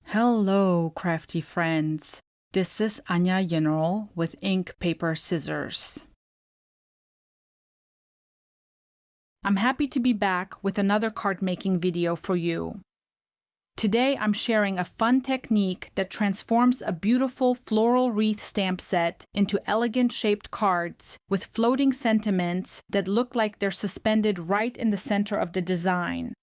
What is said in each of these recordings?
Hello, crafty friends. This is Anya General with Ink, Paper, Scissors. I'm happy to be back with another card making video for you. Today I'm sharing a fun technique that transforms a beautiful floral wreath stamp set into elegant shaped cards with floating sentiments that look like they're suspended right in the center of the design.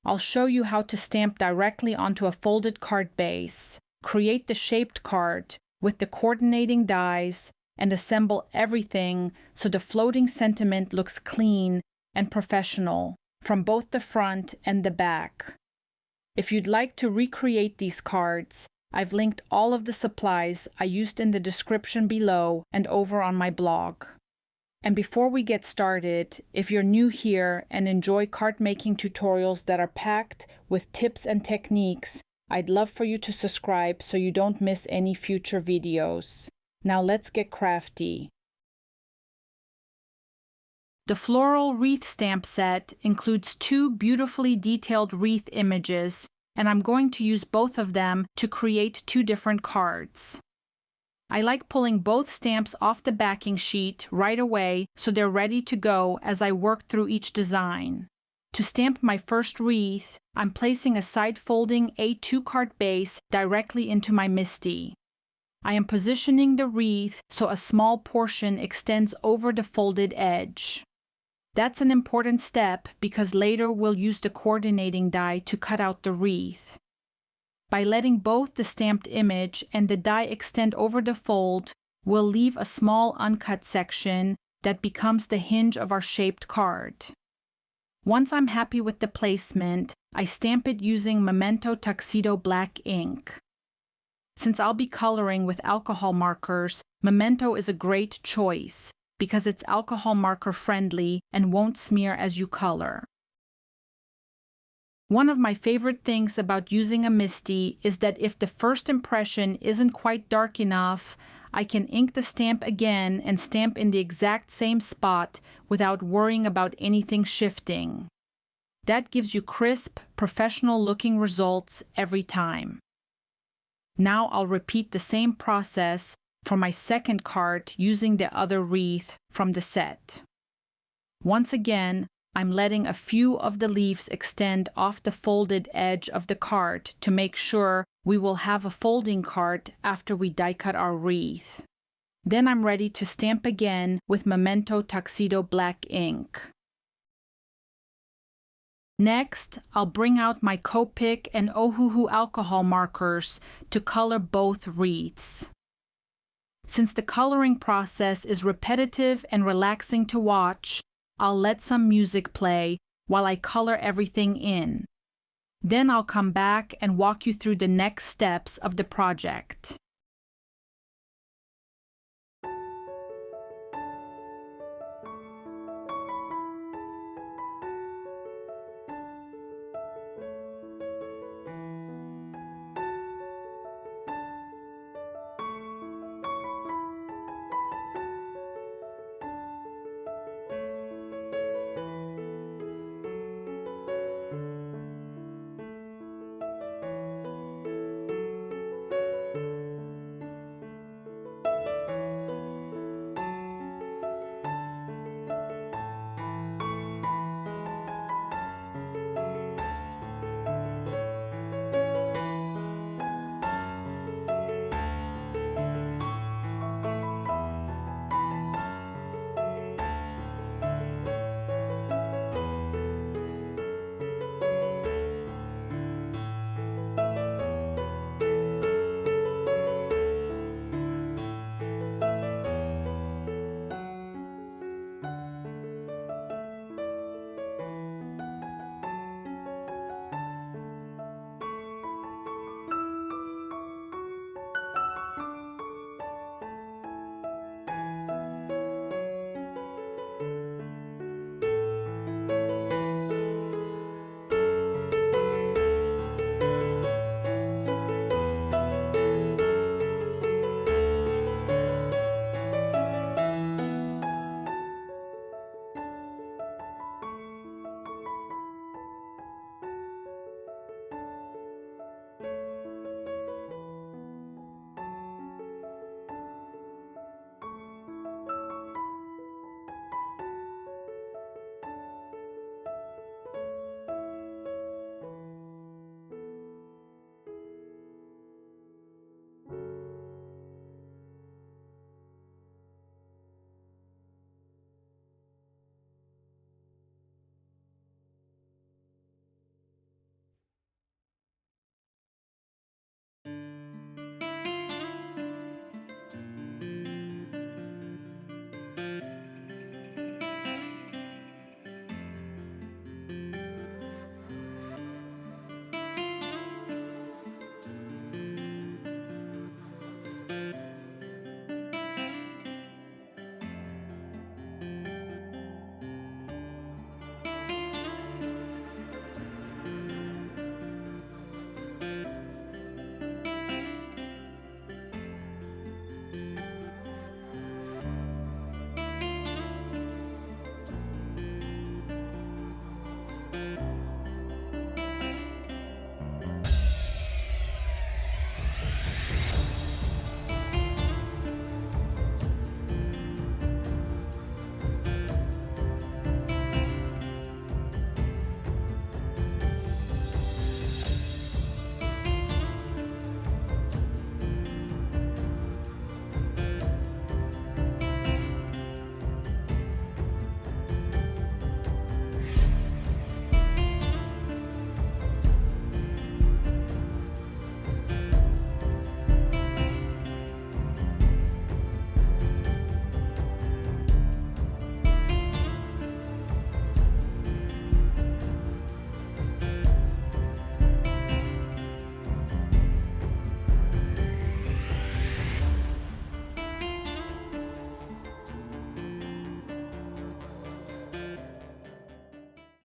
I'll show you how to stamp directly onto a folded card base, create the shaped card with the coordinating dies, and assemble everything so the floating sentiment looks clean and professional from both the front and the back. If you'd like to recreate these cards, I've linked all of the supplies I used in the description below and over on my blog. And before we get started, if you're new here and enjoy card making tutorials that are packed with tips and techniques, I'd love for you to subscribe so you don't miss any future videos. Now let's get crafty. The floral wreath stamp set includes two beautifully detailed wreath images, and I'm going to use both of them to create two different cards. I like pulling both stamps off the backing sheet right away so they're ready to go as I work through each design. To stamp my first wreath, I'm placing a side-folding A2 card base directly into my MISTI. I am positioning the wreath so a small portion extends over the folded edge. That's an important step because later we'll use the coordinating die to cut out the wreath. By letting both the stamped image and the die extend over the fold, we'll leave a small uncut section that becomes the hinge of our shaped card. Once I'm happy with the placement, I stamp it using Memento Tuxedo black ink. Since I'll be coloring with alcohol markers, Memento is a great choice because it's alcohol marker friendly and won't smear as you color. One of my favorite things about using a MISTI is that if the first impression isn't quite dark enough, I can ink the stamp again and stamp in the exact same spot without worrying about anything shifting. That gives you crisp, professional-looking results every time. Now I'll repeat the same process for my second card using the other wreath from the set. Once again, I'm letting a few of the leaves extend off the folded edge of the card to make sure we will have a folding card after we die cut our wreath. Then I'm ready to stamp again with Memento Tuxedo black ink. Next, I'll bring out my Copic and Ohuhu alcohol markers to color both wreaths. Since the coloring process is repetitive and relaxing to watch, I'll let some music play while I color everything in. Then I'll come back and walk you through the next steps of the project.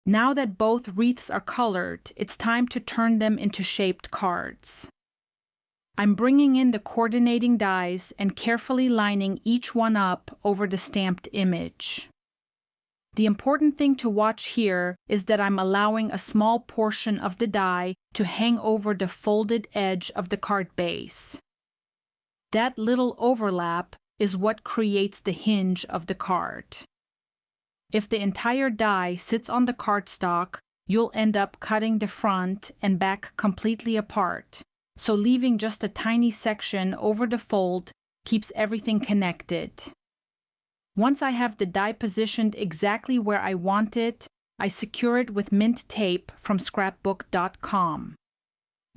Now that both wreaths are colored, it's time to turn them into shaped cards. I'm bringing in the coordinating dies and carefully lining each one up over the stamped image. The important thing to watch here is that I'm allowing a small portion of the die to hang over the folded edge of the card base. That little overlap is what creates the hinge of the card. If the entire die sits on the cardstock, you'll end up cutting the front and back completely apart, so leaving just a tiny section over the fold keeps everything connected. Once I have the die positioned exactly where I want it, I secure it with mint tape from scrapbook.com.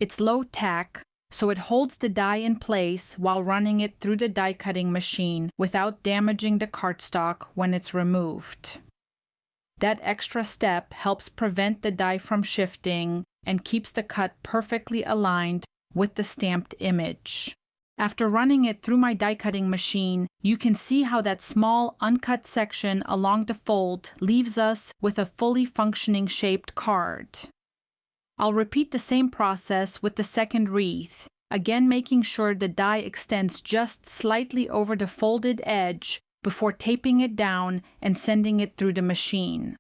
It's low tack, so it holds the die in place while running it through the die cutting machine without damaging the cardstock when it's removed. That extra step helps prevent the die from shifting and keeps the cut perfectly aligned with the stamped image. After running it through my die cutting machine, you can see how that small uncut section along the fold leaves us with a fully functioning shaped card. I'll repeat the same process with the second wreath, again making sure the die extends just slightly over the folded edge before taping it down and sending it through the machine.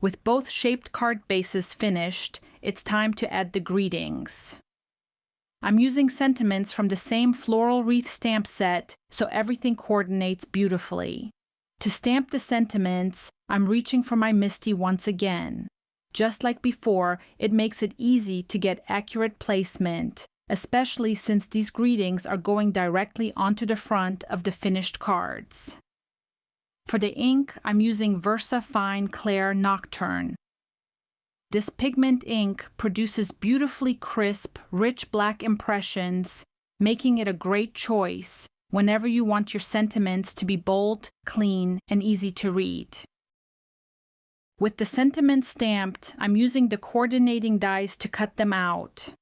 With both shaped card bases finished, it's time to add the greetings. I'm using sentiments from the same floral wreath stamp set, so everything coordinates beautifully. To stamp the sentiments, I'm reaching for my MISTI once again. Just like before, it makes it easy to get accurate placement, especially since these greetings are going directly onto the front of the finished cards. For the ink, I'm using VersaFine Clair Nocturne. This pigment ink produces beautifully crisp, rich black impressions, making it a great choice whenever you want your sentiments to be bold, clean, and easy to read. With the sentiments stamped, I'm using the coordinating dies to cut them out.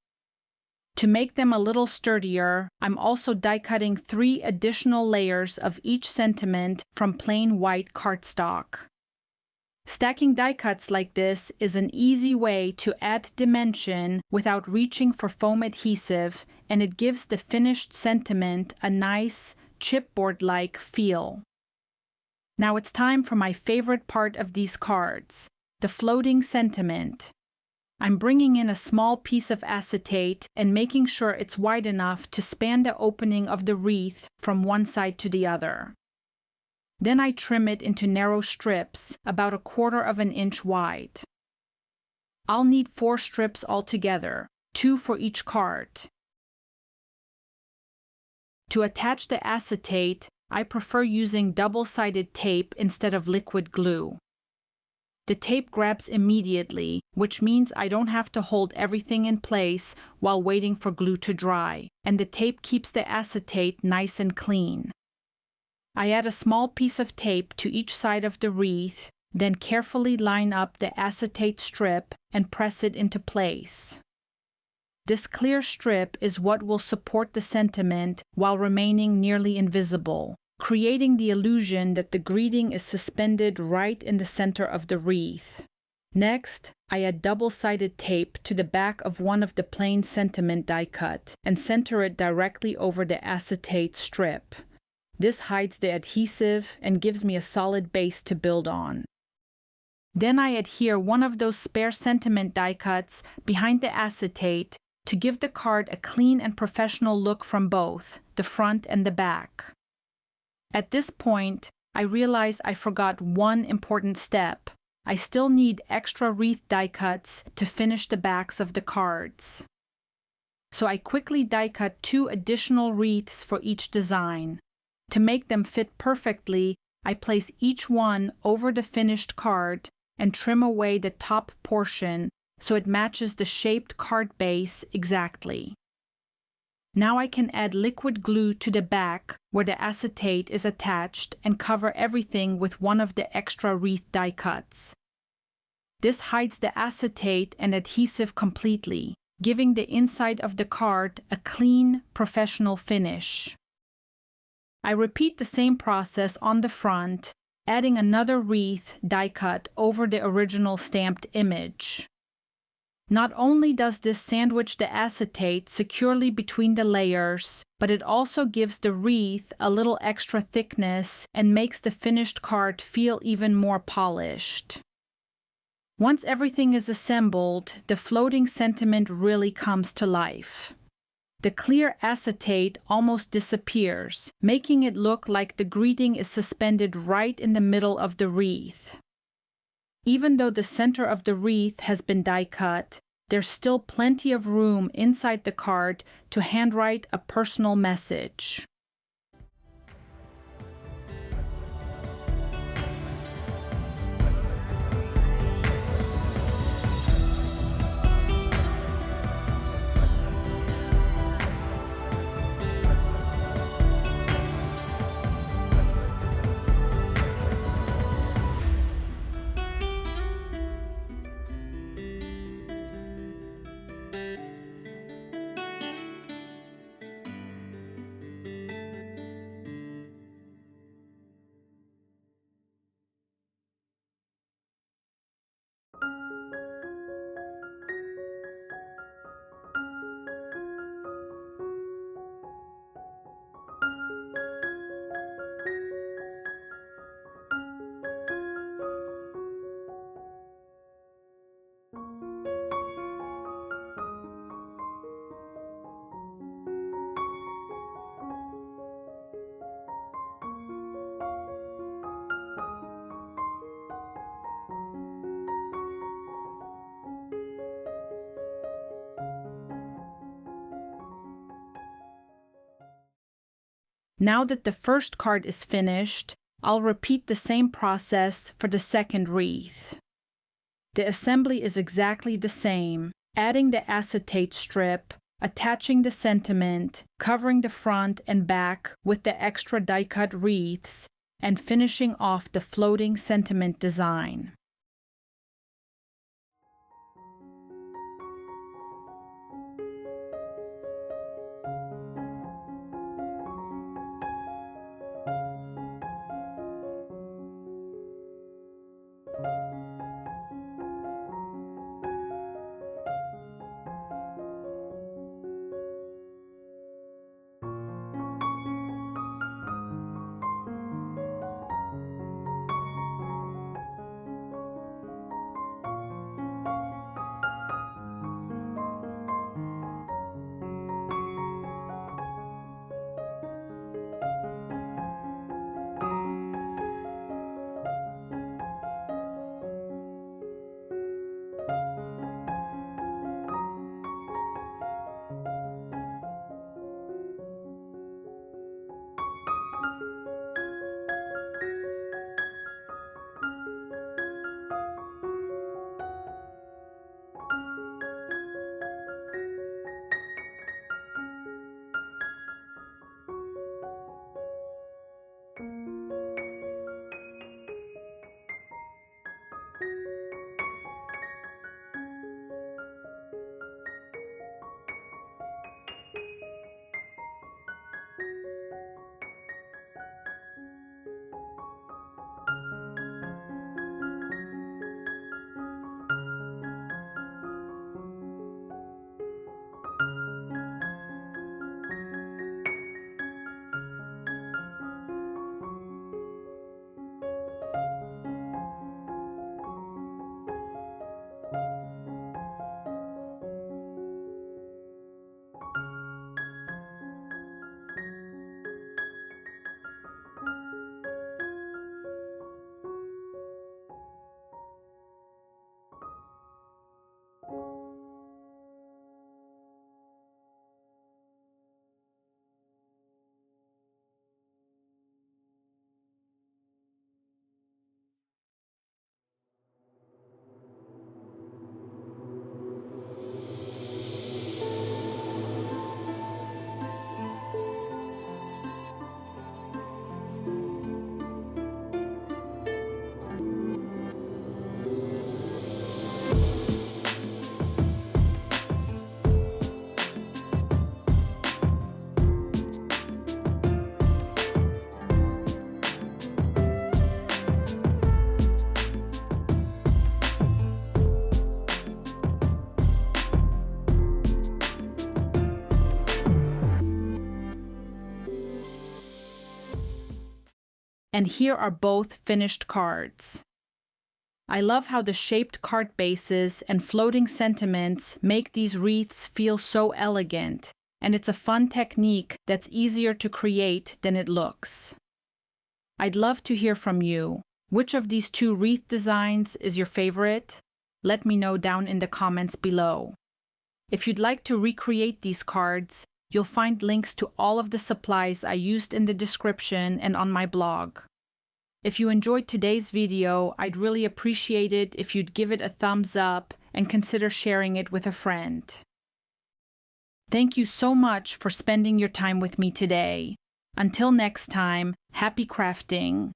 To make them a little sturdier, I'm also die cutting 3 additional layers of each sentiment from plain white cardstock. Stacking die cuts like this is an easy way to add dimension without reaching for foam adhesive, and it gives the finished sentiment a nice, chipboard-like feel. Now it's time for my favorite part of these cards, the floating sentiment. I'm bringing in a small piece of acetate and making sure it's wide enough to span the opening of the wreath from one side to the other. Then I trim it into narrow strips, about 1/4 inch wide. I'll need 4 strips altogether, 2 for each card. To attach the acetate, I prefer using double-sided tape instead of liquid glue. The tape grabs immediately, which means I don't have to hold everything in place while waiting for glue to dry, and the tape keeps the acetate nice and clean. I add a small piece of tape to each side of the wreath, then carefully line up the acetate strip and press it into place. This clear strip is what will support the sentiment while remaining nearly invisible, creating the illusion that the greeting is suspended right in the center of the wreath. Next, I add double-sided tape to the back of one of the plain sentiment die cut and center it directly over the acetate strip. This hides the adhesive and gives me a solid base to build on. Then I adhere one of those spare sentiment die cuts behind the acetate to give the card a clean and professional look from both the front and the back. At this point, I realize I forgot one important step. I still need extra wreath die cuts to finish the backs of the cards. So I quickly die cut 2 additional wreaths for each design. To make them fit perfectly, I place each one over the finished card and trim away the top portion so it matches the shaped card base exactly. Now I can add liquid glue to the back where the acetate is attached and cover everything with one of the extra wreath die cuts. This hides the acetate and adhesive completely, giving the inside of the card a clean, professional finish. I repeat the same process on the front, adding another wreath die cut over the original stamped image. Not only does this sandwich the acetate securely between the layers, but it also gives the wreath a little extra thickness and makes the finished card feel even more polished. Once everything is assembled, the floating sentiment really comes to life. The clear acetate almost disappears, making it look like the greeting is suspended right in the middle of the wreath. Even though the center of the wreath has been die cut, there's still plenty of room inside the card to handwrite a personal message. Now that the first card is finished, I'll repeat the same process for the second wreath. The assembly is exactly the same, adding the acetate strip, attaching the sentiment, covering the front and back with the extra die-cut wreaths, and finishing off the floating sentiment design. and here are both finished cards. I love how the shaped card bases and floating sentiments make these wreaths feel so elegant, and it's a fun technique that's easier to create than it looks. I'd love to hear from you. Which of these two wreath designs is your favorite? Let me know down in the comments below. If you'd like to recreate these cards, you'll find links to all of the supplies I used in the description and on my blog. If you enjoyed today's video, I'd really appreciate it if you'd give it a thumbs up and consider sharing it with a friend. Thank you so much for spending your time with me today. Until next time, happy crafting!